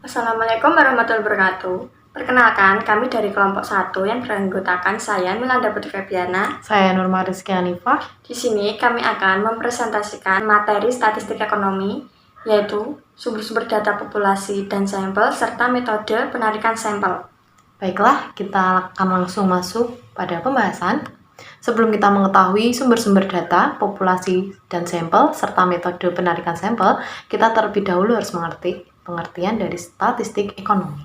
Assalamualaikum warahmatullahi wabarakatuh. Perkenalkan, kami dari kelompok 1 yang beranggotakan saya Milanda Putri Febiana. Saya Nurma Rizky Hanifah. Di sini kami akan mempresentasikan materi statistik ekonomi, yaitu sumber-sumber data populasi dan sampel serta metode penarikan sampel. Baiklah, kita akan langsung masuk pada pembahasan. Sebelum kita mengetahui sumber-sumber data, populasi, dan sampel, serta metode penarikan sampel, kita terlebih dahulu harus mengerti pengertian dari statistik ekonomi.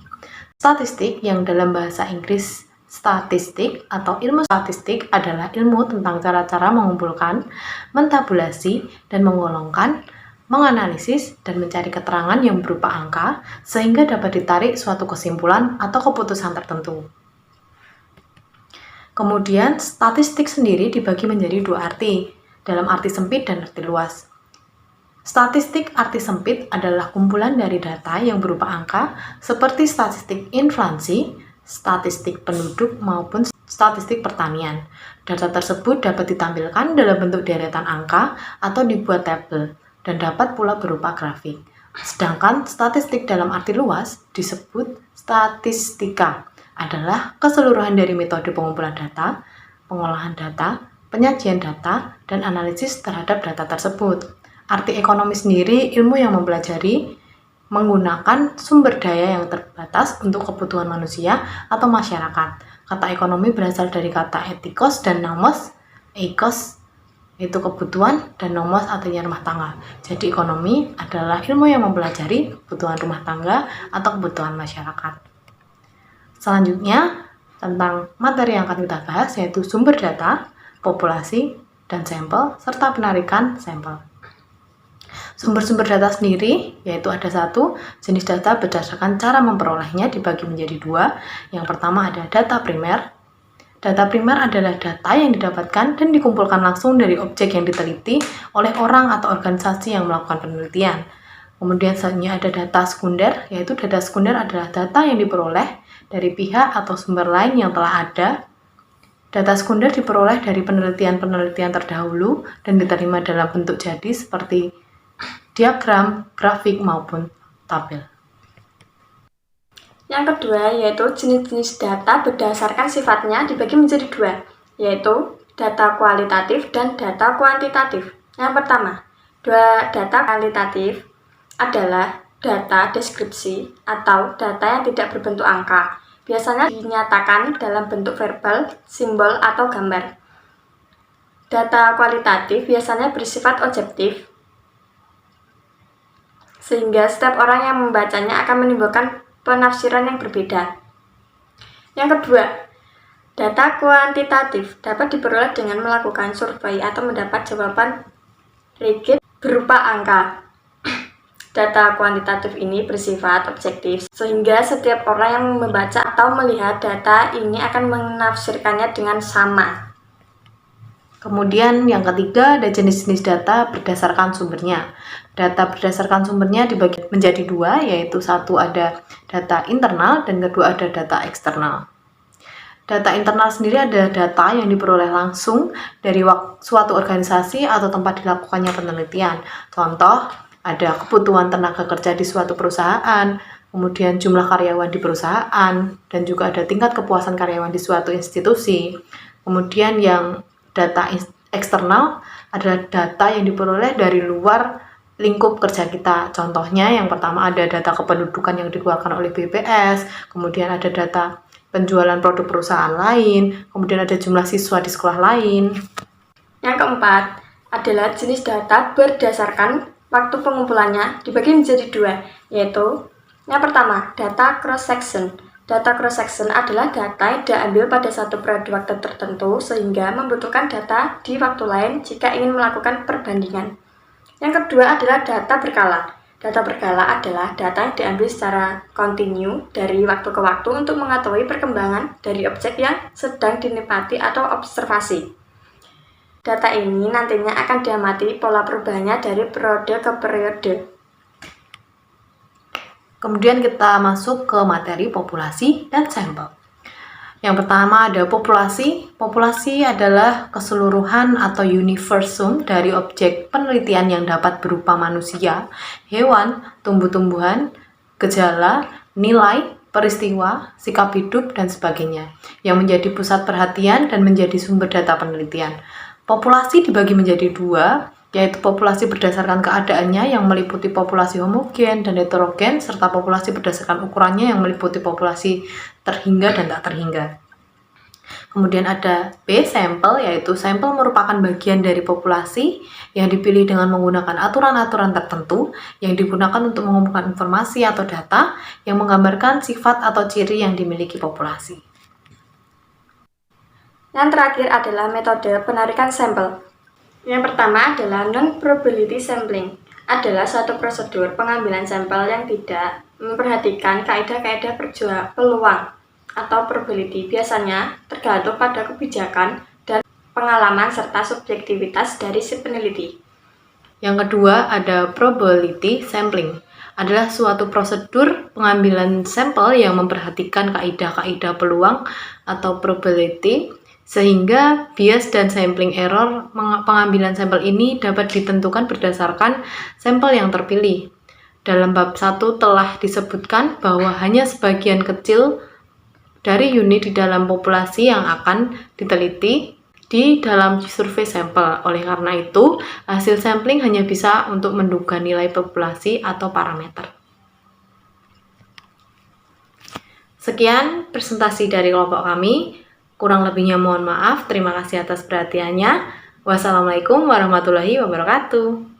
Statistik yang dalam bahasa Inggris statistik atau ilmu statistik adalah ilmu tentang cara-cara mengumpulkan, mentabulasi, dan menggolongkan, menganalisis, dan mencari keterangan yang berupa angka sehingga dapat ditarik suatu kesimpulan atau keputusan tertentu. Kemudian, statistik sendiri dibagi menjadi dua arti, dalam arti sempit dan arti luas. Statistik arti sempit adalah kumpulan dari data yang berupa angka seperti statistik inflasi, statistik penduduk, maupun statistik pertanian. Data tersebut dapat ditampilkan dalam bentuk deretan angka atau dibuat tabel, dan dapat pula berupa grafik. Sedangkan statistik dalam arti luas disebut statistika, adalah keseluruhan dari metode pengumpulan data, pengolahan data, penyajian data, dan analisis terhadap data tersebut. Arti ekonomi sendiri ilmu yang mempelajari menggunakan sumber daya yang terbatas untuk kebutuhan manusia atau masyarakat. Kata ekonomi berasal dari kata etikos dan nomos. Eikos itu kebutuhan dan nomos artinya rumah tangga. Jadi ekonomi adalah ilmu yang mempelajari kebutuhan rumah tangga atau kebutuhan masyarakat. Selanjutnya, tentang materi yang akan kita bahas yaitu sumber data, populasi, dan sampel, serta penarikan sampel. Sumber-sumber data sendiri, yaitu ada satu, jenis data berdasarkan cara memperolehnya dibagi menjadi dua. Yang pertama ada data primer. Data primer adalah data yang didapatkan dan dikumpulkan langsung dari objek yang diteliti oleh orang atau organisasi yang melakukan penelitian. Kemudian selanjutnya ada data sekunder, yaitu data sekunder adalah data yang diperoleh dari pihak atau sumber lain yang telah ada. Data sekunder diperoleh dari penelitian-penelitian terdahulu dan diterima dalam bentuk jadi seperti diagram, grafik, maupun tabel. Yang kedua yaitu jenis-jenis data berdasarkan sifatnya dibagi menjadi dua, yaitu data kualitatif dan data kuantitatif. Yang pertama, data kualitatif adalah data deskripsi atau data yang tidak berbentuk angka, biasanya dinyatakan dalam bentuk verbal, simbol, atau gambar. Data kualitatif biasanya bersifat objektif, sehingga setiap orang yang membacanya akan menimbulkan penafsiran yang berbeda. Yang kedua, data kuantitatif dapat diperoleh dengan melakukan survei atau mendapat jawaban rigid berupa angka. Data kuantitatif ini bersifat objektif, sehingga setiap orang yang membaca atau melihat data ini akan menafsirkannya dengan sama. Kemudian yang ketiga ada jenis-jenis data berdasarkan sumbernya. Data berdasarkan sumbernya dibagi menjadi dua, yaitu satu ada data internal dan kedua ada data eksternal. Data internal sendiri adalah data yang diperoleh langsung dari suatu organisasi atau tempat dilakukannya penelitian. Contoh, ada kebutuhan tenaga kerja di suatu perusahaan, kemudian jumlah karyawan di perusahaan, dan juga ada tingkat kepuasan karyawan di suatu institusi. Kemudian yang data eksternal adalah data yang diperoleh dari luar lingkup kerja kita. Contohnya yang pertama ada data kependudukan yang dikeluarkan oleh BPS, kemudian ada data penjualan produk perusahaan lain, kemudian ada jumlah siswa di sekolah lain. Yang keempat adalah jenis data berdasarkan waktu pengumpulannya dibagi menjadi dua, yaitu yang pertama, data cross-section. Data cross-section adalah data yang diambil pada satu periode waktu tertentu sehingga membutuhkan data di waktu lain jika ingin melakukan perbandingan. Yang kedua adalah data berkala. Data berkala adalah data yang diambil secara kontinu dari waktu ke waktu untuk mengetahui perkembangan dari objek yang sedang dinikmati atau observasi. Data ini nantinya akan diamati pola perubahannya dari periode ke periode. Kemudian kita masuk ke materi populasi dan sampel. Yang pertama ada populasi. Populasi adalah keseluruhan atau universum dari objek penelitian yang dapat berupa manusia, hewan, tumbuh-tumbuhan, gejala, nilai, peristiwa, sikap hidup, dan sebagainya, yang menjadi pusat perhatian dan menjadi sumber data penelitian. Populasi dibagi menjadi dua, yaitu populasi berdasarkan keadaannya yang meliputi populasi homogen dan heterogen, serta populasi berdasarkan ukurannya yang meliputi populasi terhingga dan tak terhingga. Kemudian ada B, sampel, yaitu sampel merupakan bagian dari populasi yang dipilih dengan menggunakan aturan-aturan tertentu yang digunakan untuk mengumpulkan informasi atau data yang menggambarkan sifat atau ciri yang dimiliki populasi. Yang terakhir adalah metode penarikan sampel. Yang pertama adalah non-probability sampling, adalah suatu prosedur pengambilan sampel yang tidak memperhatikan kaidah-kaidah peluang atau probability, biasanya tergantung pada kebijakan dan pengalaman serta subjektivitas dari si peneliti. Yang kedua ada probability sampling, adalah suatu prosedur pengambilan sampel yang memperhatikan kaidah-kaidah peluang atau probability, sehingga bias dan sampling error pengambilan sampel ini dapat ditentukan berdasarkan sampel yang terpilih. Dalam bab 1 telah disebutkan bahwa hanya sebagian kecil dari unit di dalam populasi yang akan diteliti di dalam survei sampel. Oleh karena itu, hasil sampling hanya bisa untuk menduga nilai populasi atau parameter. Sekian presentasi dari kelompok kami. Kurang lebihnya mohon maaf. Terima kasih atas perhatiannya. Wassalamualaikum warahmatullahi wabarakatuh.